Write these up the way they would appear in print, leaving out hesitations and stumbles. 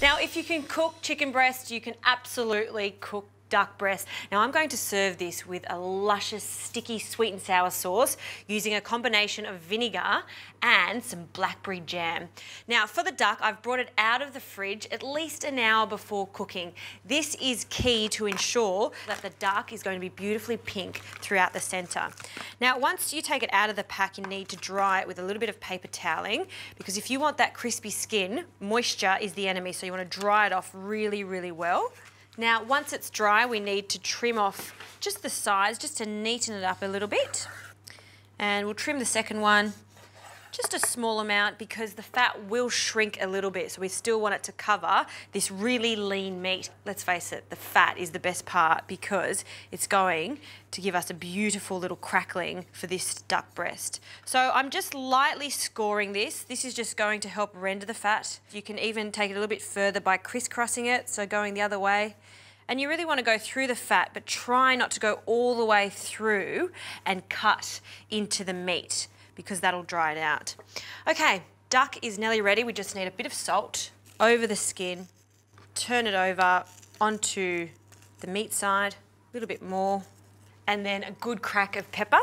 Now, if you can cook chicken breast, you can absolutely cook duck breast. Now I'm going to serve this with a luscious, sticky, sweet and sour sauce using a combination of vinegar and some blackberry jam. Now for the duck, I've brought it out of the fridge at least an hour before cooking. This is key to ensure that the duck is going to be beautifully pink throughout the centre. Now once you take it out of the pack, you need to dry it with a little bit of paper toweling, because if you want that crispy skin, moisture is the enemy, so you want to dry it off really, really well. Now, once it's dry, we need to trim off just the sides, just to neaten it up a little bit. And we'll trim the second one, just a small amount, because the fat will shrink a little bit, so we still want it to cover this really lean meat. Let's face it, the fat is the best part because it's going to give us a beautiful little crackling for this duck breast. So I'm just lightly scoring this. This is just going to help render the fat. You can even take it a little bit further by crisscrossing it, so going the other way. And you really want to go through the fat, but try not to go all the way through and cut into the meat, because that'll dry it out. Okay, duck is nearly ready. We just need a bit of salt over the skin, turn it over onto the meat side, a little bit more, and then a good crack of pepper.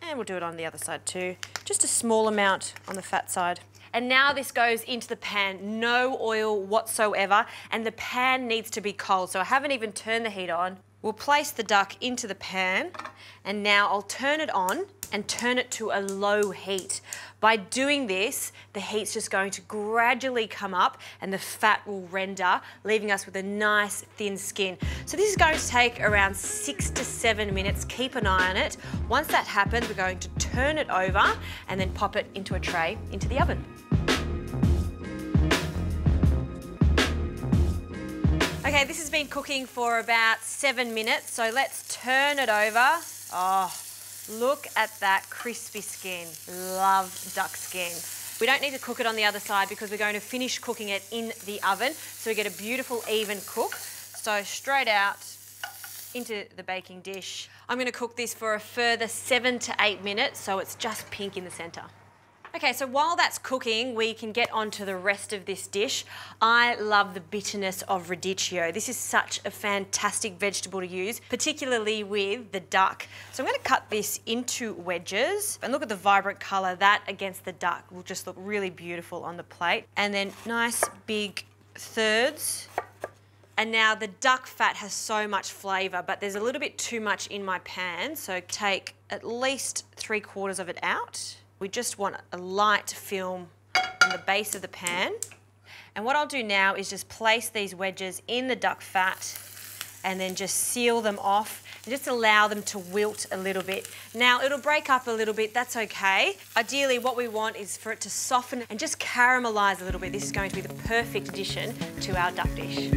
And we'll do it on the other side too. Just a small amount on the fat side. And now this goes into the pan, no oil whatsoever, and the pan needs to be cold, so I haven't even turned the heat on. We'll place the duck into the pan, and now I'll turn it on and turn it to a low heat. By doing this, the heat's just going to gradually come up and the fat will render, leaving us with a nice thin skin. So this is going to take around 6 to 7 minutes. Keep an eye on it. Once that happens, we're going to turn it over and then pop it into a tray into the oven. Okay, this has been cooking for about 7 minutes, so let's turn it over. Oh, look at that crispy skin. Love duck skin. We don't need to cook it on the other side because we're going to finish cooking it in the oven, so we get a beautiful even cook. So straight out into the baking dish. I'm going to cook this for a further 7 to 8 minutes, so it's just pink in the centre. Okay, so while that's cooking, we can get on to the rest of this dish. I love the bitterness of radicchio. This is such a fantastic vegetable to use, particularly with the duck. So I'm going to cut this into wedges, and look at the vibrant colour. That against the duck will just look really beautiful on the plate. And then nice big thirds. And now the duck fat has so much flavour, but there's a little bit too much in my pan, so take at least 3/4 of it out. We just want a light film on the base of the pan. And what I'll do now is just place these wedges in the duck fat and then just seal them off and just allow them to wilt a little bit. Now it'll break up a little bit, that's okay. Ideally what we want is for it to soften and just caramelise a little bit. This is going to be the perfect addition to our duck dish.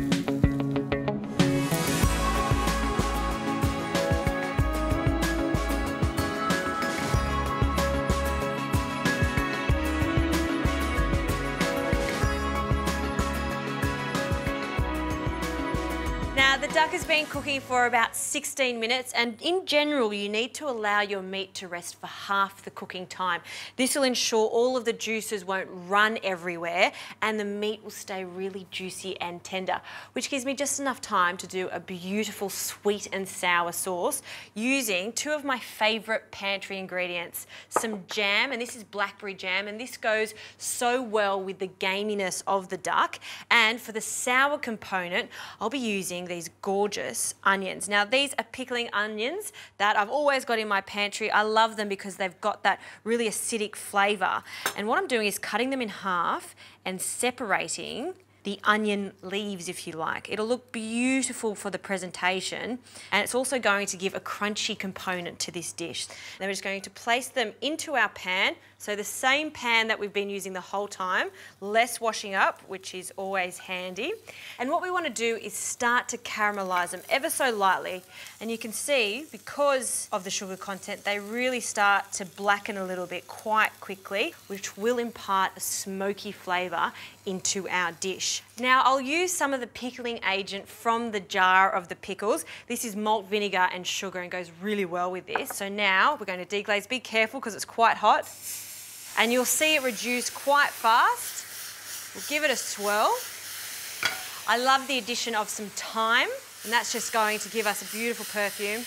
Now the duck has been cooking for about 16 minutes, and in general you need to allow your meat to rest for half the cooking time. This will ensure all of the juices won't run everywhere and the meat will stay really juicy and tender, which gives me just enough time to do a beautiful sweet and sour sauce using 2 of my favourite pantry ingredients. Some jam, and this is blackberry jam, and this goes so well with the gaminess of the duck. And for the sour component, I'll be using these gorgeous onions. Now these are pickling onions that I've always got in my pantry. I love them because they've got that really acidic flavour. And what I'm doing is cutting them in half and separating the onion leaves, if you like. It'll look beautiful for the presentation, and it's also going to give a crunchy component to this dish. Then we're just going to place them into our pan. So the same pan that we've been using the whole time, less washing up, which is always handy. And what we want to do is start to caramelise them ever so lightly. And you can see, because of the sugar content, they really start to blacken a little bit quite quickly, which will impart a smoky flavour into our dish. Now I'll use some of the pickling agent from the jar of the pickles. This is malt vinegar and sugar and goes really well with this. So now we're going to deglaze. Be careful because it's quite hot. And you'll see it reduce quite fast. We'll give it a swirl. I love the addition of some thyme, and that's just going to give us a beautiful perfume.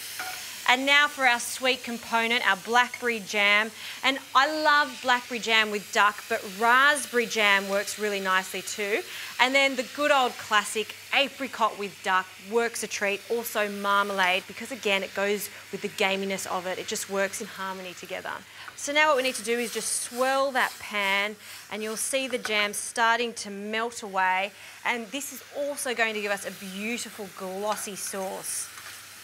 And now for our sweet component, our blackberry jam. And I love blackberry jam with duck, but raspberry jam works really nicely too. And then the good old classic apricot with duck works a treat. Also marmalade, because again, it goes with the gaminess of it. It just works in harmony together. So now what we need to do is just swirl that pan, and you'll see the jam starting to melt away. And this is also going to give us a beautiful glossy sauce.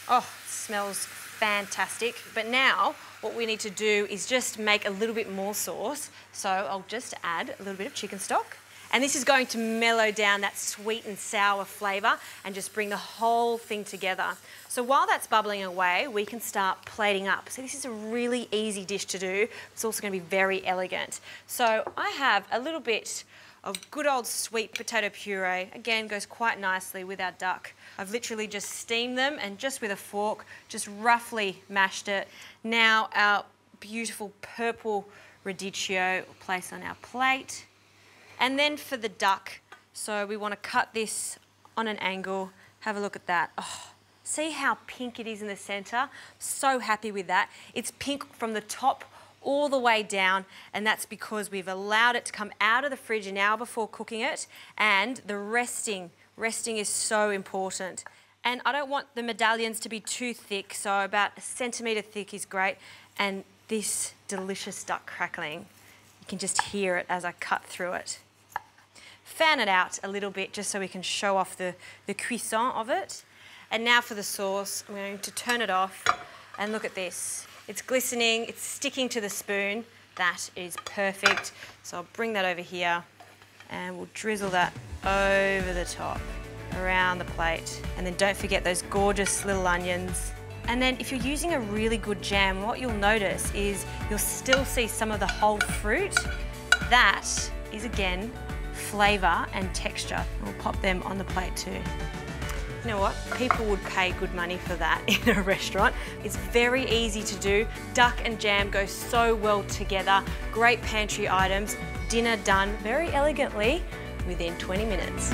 Oh, it smells fantastic. But now what we need to do is just make a little bit more sauce. So I'll just add a little bit of chicken stock. And this is going to mellow down that sweet and sour flavour and just bring the whole thing together. So while that's bubbling away, we can start plating up. So this is a really easy dish to do. It's also going to be very elegant. So I have a little bit of good old sweet potato puree. Again, goes quite nicely with our duck. I've literally just steamed them and just with a fork, just roughly mashed it. Now our beautiful purple radicchio we'll place on our plate. And then for the duck, so we want to cut this on an angle. Have a look at that. Oh, see how pink it is in the centre? So happy with that. It's pink from the top all the way down, and that's because we've allowed it to come out of the fridge an hour before cooking it, and the resting is so important. And I don't want the medallions to be too thick, so about 1 centimetre thick is great. And this delicious duck crackling, you can just hear it as I cut through it. Fan it out a little bit just so we can show off the cuisson of it. And now for the sauce, I'm going to turn it off, and look at this. It's glistening, it's sticking to the spoon. That is perfect. So I'll bring that over here and we'll drizzle that over the top, around the plate. And then don't forget those gorgeous little onions. And then if you're using a really good jam, what you'll notice is you'll still see some of the whole fruit. That is again, flavour and texture. We'll pop them on the plate too. You know what? People would pay good money for that in a restaurant. It's very easy to do. Duck and jam go so well together. Great pantry items. Dinner done very elegantly within 20 minutes.